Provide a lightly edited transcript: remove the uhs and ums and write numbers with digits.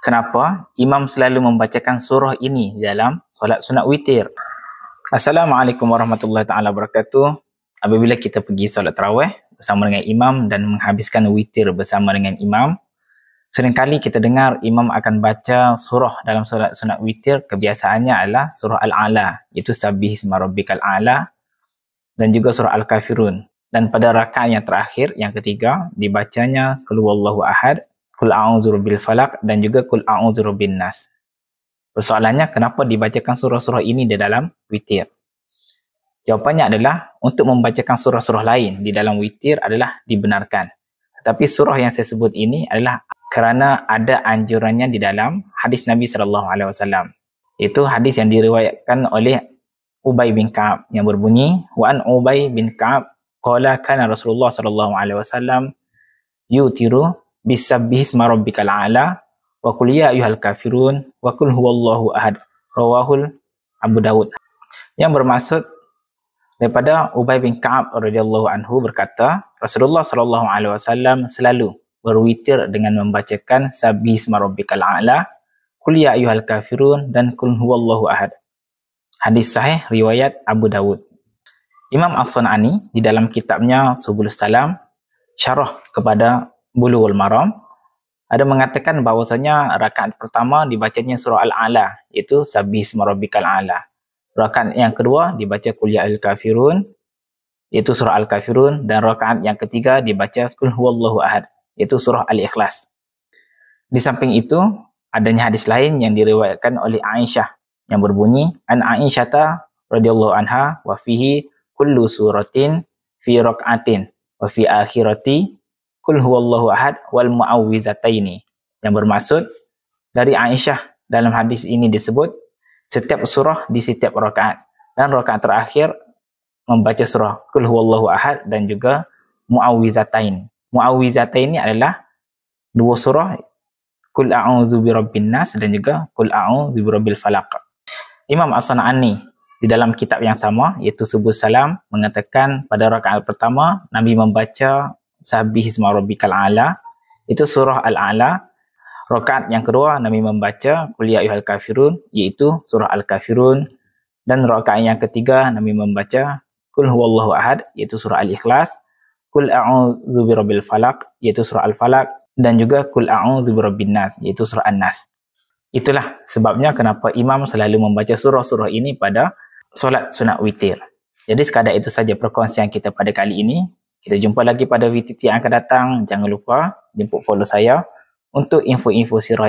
Kenapa imam selalu membacakan surah ini dalam solat sunat witir? Assalamualaikum warahmatullahi taala wabarakatuh. Apabila kita pergi solat tarawih bersama dengan imam dan menghabiskan witir bersama dengan imam, seringkali kita dengar imam akan baca surah dalam solat sunat witir. Kebiasaannya adalah surah Al-A'la, iaitu Sabbihisma Rabbikal A'la, dan juga surah Al-Kafirun. Dan pada rakaat yang terakhir, yang ketiga, dibacanya Qul Huwallahu Ahad, Qul A'udzu Birabbil Falaq, dan juga Qul A'udzu Birabbin Nas. Persoalannya, kenapa dibacakan surah-surah ini di dalam witir? Jawapannya adalah untuk membacakan surah-surah lain di dalam witir adalah dibenarkan. Tetapi surah yang saya sebut ini adalah kerana ada anjurannya di dalam hadis Nabi SAW. Itu hadis yang diriwayatkan oleh Ubay bin Ka'ab yang berbunyi, wa an Ubay bin Ka'ab qala kana Rasulullah SAW yutiru bisabbihisma rabbikal a'la wa qul ya ayyuhal kafirun wa qul huwallahu ahad, rawahul Abu Dawud. Yang bermaksud daripada Ubay bin Ka'ab radhiyallahu anhu berkata, Rasulullah SAW selalu berwitir dengan membacakan Sabbihisma Rabbikal A'la, Qul ya ayyuhal kafirun, dan Qul huwallahu ahad. Hadis sahih riwayat Abu Dawud. Imam As-San'ani di dalam kitabnya Subulus Salam, syarah kepada Bulughul Maram, ada mengatakan bahawasanya rakaat pertama dibacanya surah Al-A'la, iaitu Sabbihisma Rabbikal A'la. Rakaat yang kedua dibaca Qul ya ayyuhal kafirun, iaitu surah Al-Kafirun, dan rakaat yang ketiga dibaca Qul huwallahu ahad, iaitu surah Al-Ikhlas. Di samping itu, adanya hadis lain yang diriwayatkan oleh Aisyah yang berbunyi, an Aisyata radhiyallahu anha wa fihi kullu suratin fi rak'atin wa fi akhirati Qul huwallahu ahad wal mu'awwizataini. Yang bermaksud dari Aisyah dalam hadis ini disebut setiap surah di setiap rakaat, dan rakaat terakhir membaca surah Qul huwallahu ahad dan juga mu'awwizatain. Mu'awwizatain ini adalah dua surah, Qul a'udzu birabbin nas dan juga Qul a'udzu birabbil falaq. Imam As-San'ani di dalam kitab yang sama, iaitu Subul Salam, mengatakan pada rakaat pertama Nabi membaca Sabbihisma Rabbikal A'la, itu surah Al-A'la. Rakaat yang kedua Nabi membaca Qul ya ayyuhal kafirun, iaitu surah Al-Kafirun, dan rakaat yang ketiga Nabi membaca Qul huwallahu ahad, iaitu surah Al-Ikhlas, Qul a'udzu birabbil falaq, iaitu surah Al-Falaq, dan juga Qul a'udzu birabbin nas, iaitu surah An-Nas. Itulah sebabnya kenapa imam selalu membaca surah-surah ini pada solat sunat witir. Jadi sekadar itu saja perkongsian kita pada kali ini. Kita jumpa lagi pada VTT yang akan datang. Jangan lupa jemput follow saya untuk info-info sirah